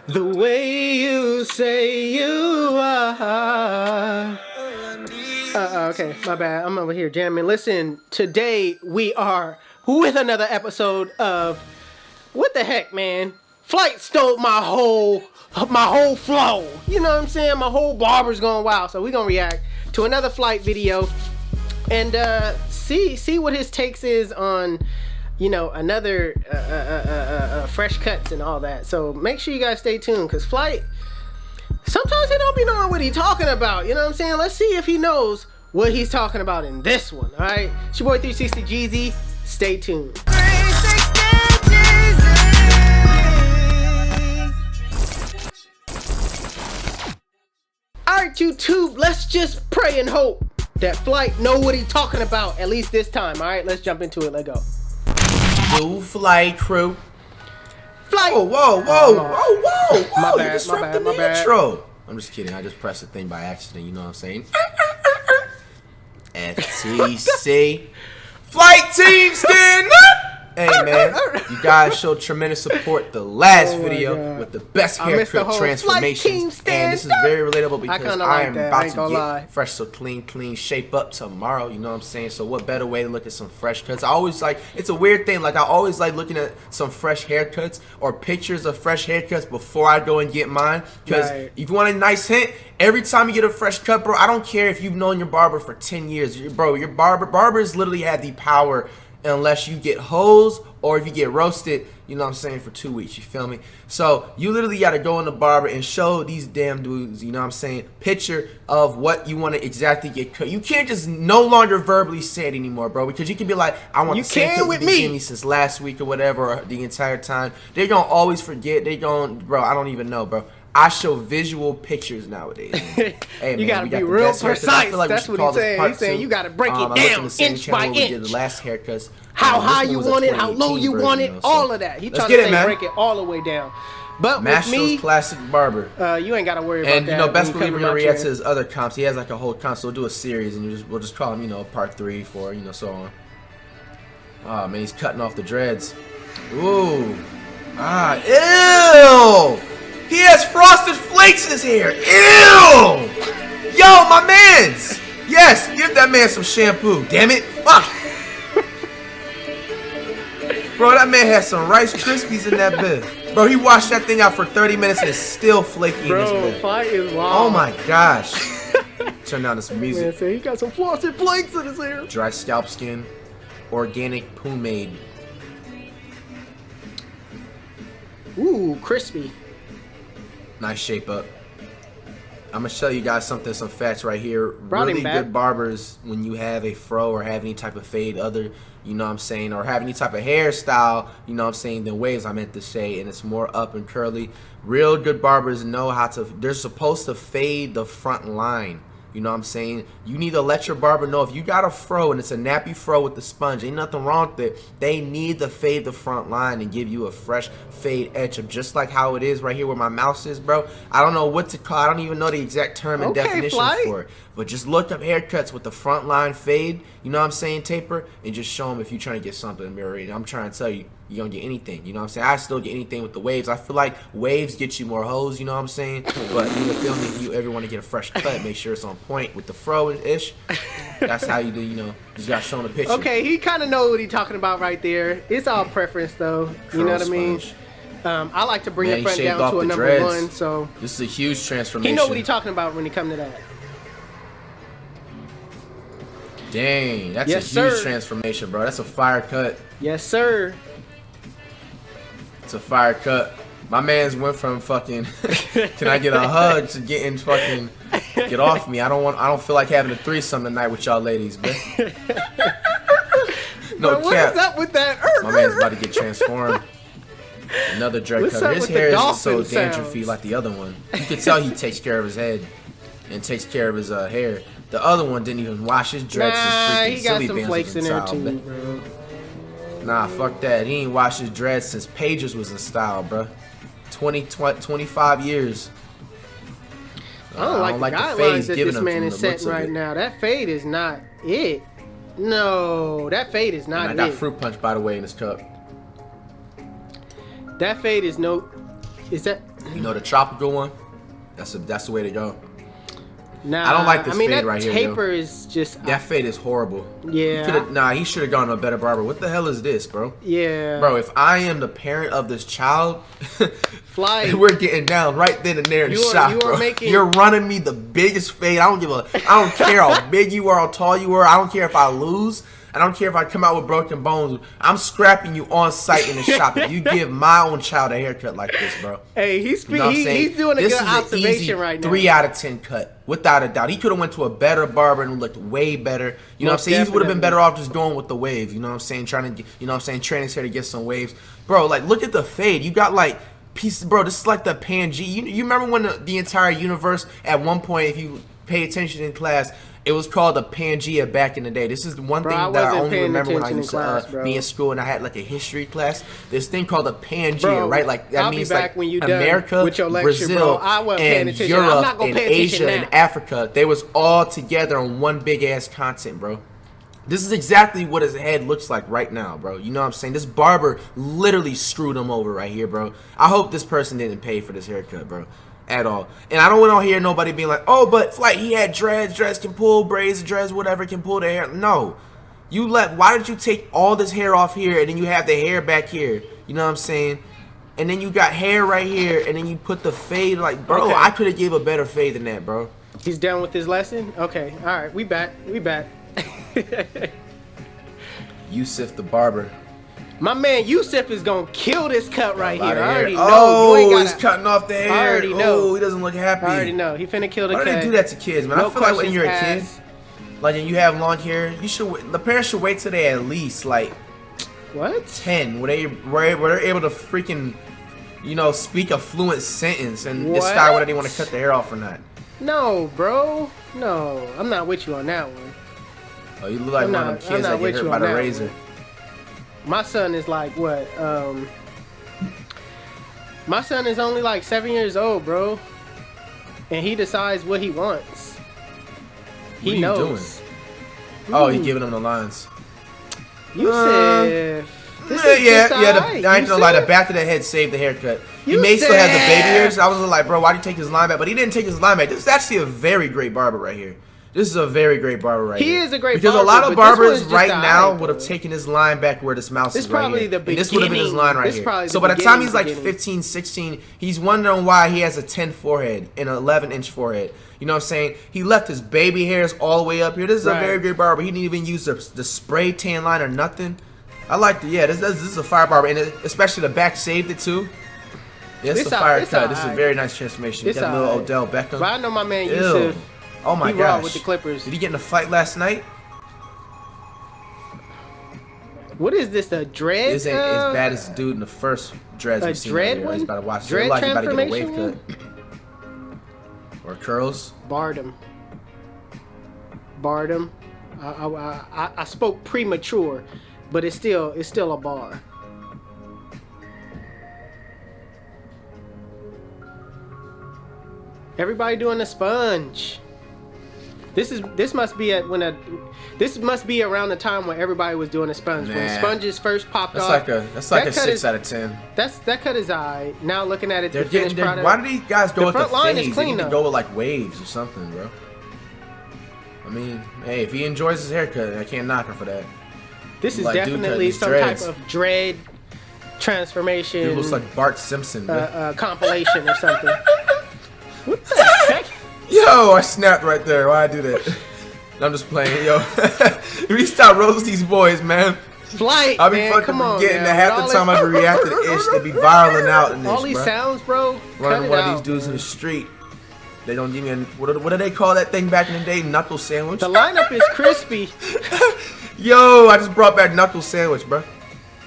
The way you say you are. Okay, my bad. I'm over here jamming. Listen, today we are with another episode of what the heck, man? Flight stole my whole flow. You know what I'm saying? My whole barber's going wild. So we're gonna react to another Flight video and see what his takes is on, you know, another fresh cuts and all that. So make sure you guys stay tuned, because Flight, sometimes he don't be knowing what he's talking about. You know what I'm saying? Let's see if he knows what he's talking about in this one. All right, it's your boy 360 Jeezy. Stay tuned. 360 Jeezy. All right, YouTube, let's just pray and hope that Flight know what he's talking about, at least this time. All right, let's jump into it. Let's go. New Flight crew. Flight. Whoa. My bad, You disrupted my the bad. intro. I'm just kidding. I just pressed the thing by accident. You know what I'm saying? FTC. Flight team stand up. Hey man, you guys showed tremendous support the last video with the best haircut transformations, and this is very relatable because I am about to get fresh, so clean shape up tomorrow. You know what I'm saying? So what better way to look at some fresh cuts? I always like, it's a weird thing, like I always like looking at some fresh haircuts or pictures of fresh haircuts before I go and get mine, because if you want a nice hint, every time you get a fresh cut, bro, I don't care if you've known your barber for 10 years, bro, your barbers literally have the power, unless you get hosed or if you get roasted, you know what I'm saying, for 2 weeks, you feel me? So you literally got to go in the barber and show these damn dudes, you know what I'm saying, picture of what you want to exactly get cut. You can't just no longer verbally say it anymore, bro, because you can be like, I want the same cut with me since last week or whatever, or the entire time. They're going to always forget. They're going, bro, I don't even know, bro. I show visual pictures nowadays. Hey, man, you gotta be real precise. That's what he's saying. He's saying you gotta break it down inch by inch. We did the last haircuts. How high you want it, how low you want it, all of that. He trying to say break it all the way down. But with me, classic barber. You ain't gotta worry about that. And you know, best believe we're gonna react to his other comps. He has like a whole comp, so we'll do a series, and we'll just call him, you know, part 3, 4, you know, so on. Oh man, he's cutting off the dreads. Ooh, ew. He has frosted flakes in his hair. Ew! Yo, my mans! Yes, give that man some shampoo. Damn it! Fuck! Bro, that man has some Rice Krispies in that bed. Bro, he washed that thing out for 30 minutes and it's still flaky in his bed. Flight is wild. Oh my gosh! Turn down this music. Man, so he got some frosted flakes in his hair. Dry scalp skin, organic pomade. Ooh, crispy. Nice shape up. I'm gonna show you guys something, some facts right here. Really good barbers, when you have a fro or have any type of fade, you know what I'm saying, or have any type of hairstyle, you know what I'm saying, than waves, I meant to say, and it's more up and curly. Real good barbers know how to, they're supposed to fade the front line. You know what I'm saying? You need to let your barber know if you got a fro and it's a nappy fro with the sponge, ain't nothing wrong with it. They need to fade the front line and give you a fresh fade edge up, just like how it is right here where my mouse is, bro. I don't know what to call, I don't even know the exact term and definition for it. But just look up haircuts with the front line fade, you know what I'm saying, taper, and just show them if you're trying to get something. I'm trying to tell you, you don't get anything, you know what I'm saying? I still get anything with the waves. I feel like waves get you more hoes, you know what I'm saying? But you feel me, if you ever want to get a fresh cut, make sure it's on point with the fro-ish. That's how you do, you know, you just got shown the picture. Okay, he kind of knows what he's talking about right there. It's all preference though, you know what I mean? I like to bring the front down to a number 1, so. This is a huge transformation. He know what he's talking about when he come to that. Dang, that's a huge transformation, bro. That's a fire cut. Yes, sir. It's a fire cut. My man's went from fucking can I get a hug to getting fucking get off me. I don't feel like having a threesome tonight with y'all ladies, but no cap. What is up with that? My man's about to get transformed. Another dread cut. His hair isn't so dandruffy like the other one. You can tell he takes care of his head and takes care of his hair. The other one didn't even wash his dreads. He got some flakes in there too, bro. Nah, fuck that. He ain't washed his dreads since Pages was in style, bro. 25 years. I don't like the guidelines that this man is setting right now. That fade is not it. No, that fade is not it. I got fruit punch, by the way, in this cup. That fade is no. Is that? You know, the tropical one. That's the way to go. Nah, I don't like this fade that right here. taper is just. That fade is horrible. Yeah. He should have gone to a better barber. What the hell is this, bro? Yeah. Bro, if I am the parent of this child, Flight, we're getting down right then and there in the shop, bro. You're running me the biggest fade. I don't care how big you are, how tall you are. I don't care if I lose. I don't care if I come out with broken bones. I'm scrapping you on site in the shop if you give my own child a haircut like this, bro. Hey, he's doing a good observation right now. 3 out of 10 cut, without a doubt. He could have went to a better barber and looked way better. You know what I'm saying? He would have been better off just going with the waves. You know what I'm saying? Trying to, train his hair to get some waves. Bro, like, look at the fade. You got, like, pieces. Bro, this is like the Pangea. You remember when the entire universe, at one point, if you pay attention in class, it was called a Pangea back in the day. This is the one thing that I only remember when I used to be in school and I had like a history class. This thing called a Pangea, right? Like that means like America, Brazil, and Europe, and Asia, and Africa. They was all together on one big ass continent, bro. This is exactly what his head looks like right now, bro. You know what I'm saying? This barber literally screwed him over right here, bro. I hope this person didn't pay for this haircut, bro. At all. And I don't want to hear nobody being like, oh, but Flight, he had dreads can pull, braids, dreads, whatever, can pull the hair. No. Why did you take all this hair off here and then you have the hair back here? You know what I'm saying? And then you got hair right here and then you put the fade, like, bro, okay. I could have gave a better fade than that, bro. He's done with his lesson? Okay, all right, we back. Yusuf the barber. My man Yusuf is gonna kill this cut right here. I already know. Oh, he's cutting off the hair. I already know. Oh, he doesn't look happy. I already know. He finna kill the cut. Why do they do that to kids, man? I feel like when you're a kid, like and you have long hair, the parents should wait till they at least like 10, where they're able to freaking, speak a fluent sentence and decide whether they want to cut the hair off or not. No, bro. No, I'm not with you on that one. Oh, you look like one of them kids that get hurt by the razor. One. My son is like what? My son is only like 7 years old, bro, and he decides what he wants. He knows. Doing? Oh, he's giving him the lines. Yusuf. I ain't gonna lie. The back of the head saved the haircut. He may still have the baby hairs. I was like, bro, why did you take his line back? But he didn't take his line back. This is actually a very great barber right here. This is a very great barber right here. He is a great because barber. Because a lot of barbers right now would have taken his line back where this mouse is right here. And this would have been his line right here. So by the time he's like 15, 16, he's wondering why he has a 10 forehead and an 11-inch forehead. You know what I'm saying? He left his baby hairs all the way up here. This is a very great barber. He didn't even use the spray tan line or nothing. I like this is a fire barber. And especially the back saved it too. Yeah, it's a fire cut. This is a very nice transformation. You got a little Odell Beckham. But I know my man Yusuf. Oh my gosh. With the Clippers. Did he get in a fight last night? What is this, a dread? This ain't as bad as the dude in the first dreads we seen right here. He's about to watch this. Like he's about to get a wave cut. Or curls. Barred him. I spoke premature, but it's still a bar. Everybody doing the sponge. This must be around the time when everybody was doing the sponge. When sponges first popped off. That's like a 6 out of 10. That cut is alright. Now looking at it, why do these guys go with the fades? They need to go with like waves or something, bro. I mean, hey, if he enjoys his haircut, I can't knock him for that. This is definitely some type of dread transformation. It looks like Bart Simpson, compilation or something. What the heck? Yo, I snapped right there. Why I do that? I'm just playing, yo. We stop roasting these boys, man. Flight, I'll be fucking forgetting that half the time I react to the ish, they be viraling out in this, all these sounds, bro. Running one of these dudes in the street. They don't give me what do they call that thing back in the day? Knuckle sandwich? The lineup is crispy. Yo, I just brought back knuckle sandwich, bro.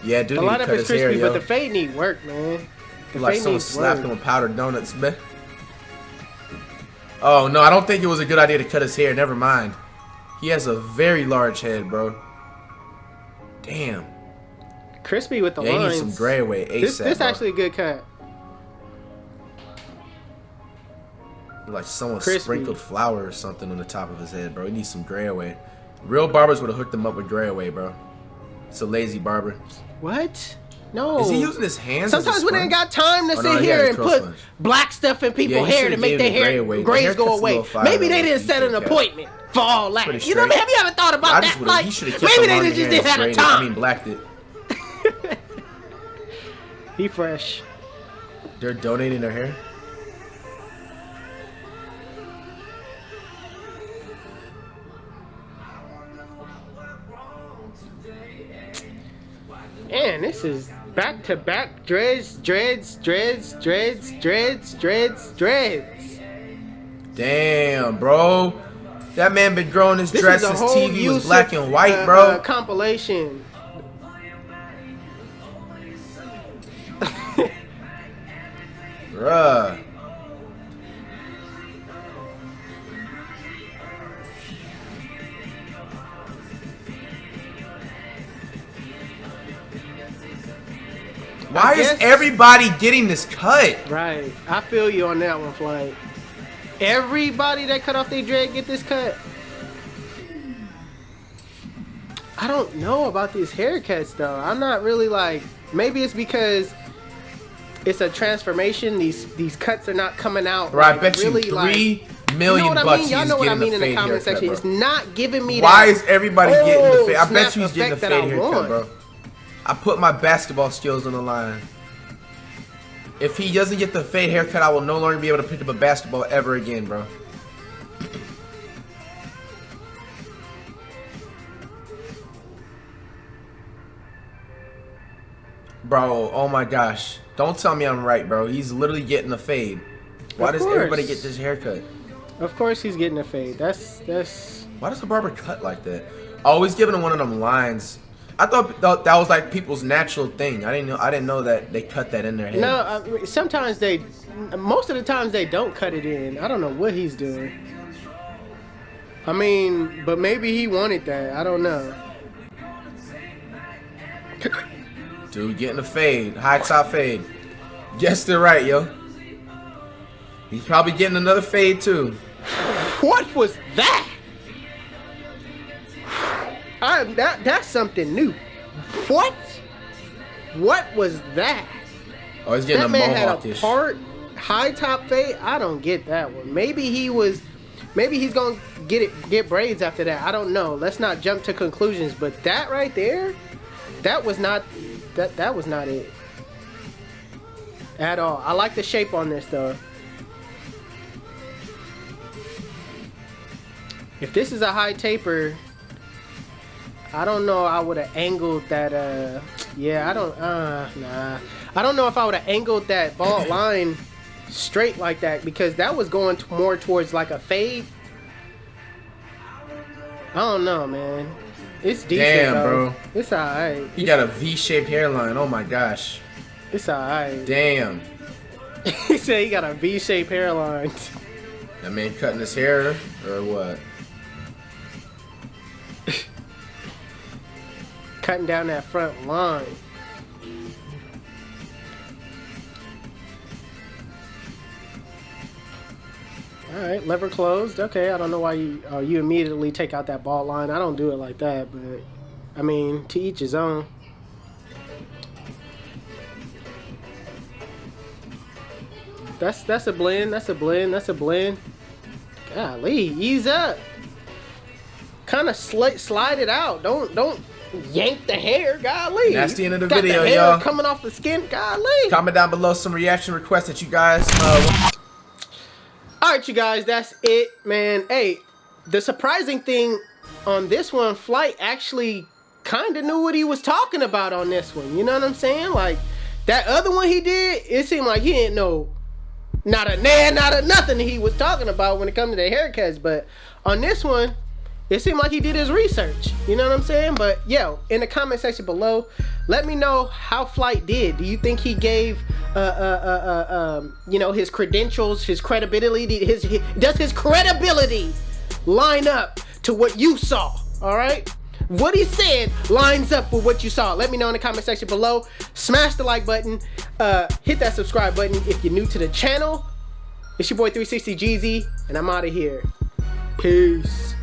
Yeah, dude. The lineup is crispy, but the fade need work, man. Like someone slapped him with powdered donuts, man. Oh, no, I don't think it was a good idea to cut his hair. Never mind. He has a very large head, bro. Damn. Crispy with the lines. Yeah, he needs some gray away ASAP, This actually a good cut. Like someone sprinkled flour or something on the top of his head, bro. He needs some gray away. Real barbers would have hooked him up with gray away, bro. It's a lazy barber. What? No. Is he using his hands? Sometimes we ain't got time to sit here and put black stuff in people's hair to make their hair grays go away. Maybe they didn't set an appointment for all that. You know what I mean? Have you ever thought about that? Like, maybe they just didn't have the time. I mean, blacked it. He fresh. They're donating their hair? Man, this is back to back dreads. Damn, bro. That man been growing his dreads since TV was black and white, bro. Compilation. Bruh. Why is everybody getting this cut? Right. I feel you on that one, Flight. Everybody that cut off their dread get this cut. I don't know about these haircuts though. I'm not really like, maybe it's because it's a transformation. These cuts are not coming out. Bro, I bet really you 3 million bucks. Y'all know what I mean in the comment section. It's not giving me that. Why is everybody getting the fade? I bet you he's getting the fade haircut, bro. I put my basketball skills on the line. If he doesn't get the fade haircut, I will no longer be able to pick up a basketball ever again, bro. Bro, oh my gosh. Don't tell me I'm right, bro. He's literally getting the fade. Why does everybody get this haircut? Of course he's getting a fade. That's Why does a barber cut like that? Oh, he's giving him one of them lines. I thought that was like people's natural thing. I didn't know that they cut that in their head. No, sometimes most of the times they don't cut it in. I don't know what he's doing. I mean, but maybe he wanted that. I don't know. Dude, getting a fade, high top fade. Guessed it right, yo. He's probably getting another fade too. What was that? That's something new. What? What was that? Oh, he's getting that a man had a mohawkish. high top fade. I don't get that one. Maybe he's gonna get braids after that. I don't know. Let's not jump to conclusions. But that right there, that was not it at all. I like the shape on this though. If this is a high taper, I don't know. I would have angled that. Yeah, I don't. Nah. I don't know if I would have angled that bald line straight like that because that was going more towards like a fade. I don't know, man. It's decent. Damn, though. bro. It's alright. He got a V-shaped hairline. Oh my gosh. It's alright. Damn. He said he got a V-shaped hairline. That man cutting his hair or what? Cutting down that front line. Alright, lever closed. Okay, I don't know why you immediately take out that bald line. I don't do it like that, but I mean, to each his own. That's a blend. That's a blend. That's a blend. Golly, ease up. Kind of slide it out. Don't yank the hair. Golly. That's the end of the Got video, the hair y'all. coming off the skin. Golly. Comment down below some reaction requests that you guys. Alright, you guys, that's it, man. Hey, the surprising thing on this one, Flight actually kind of knew what he was talking about on this one. You know what I'm saying? Like, that other one he did, it seemed like he didn't know not a nothing he was talking about when it comes to the haircuts. But on this one, it seemed like he did his research. You know what I'm saying? But, yo, in the comment section below, let me know how Flight did. Do you think he gave, you know, his credentials, his credibility, does his credibility line up to what you saw? All right? What he said lines up with what you saw. Let me know in the comment section below. Smash the like button. Hit that subscribe button if you're new to the channel. It's your boy 360 Jeezy, and I'm out of here. Peace.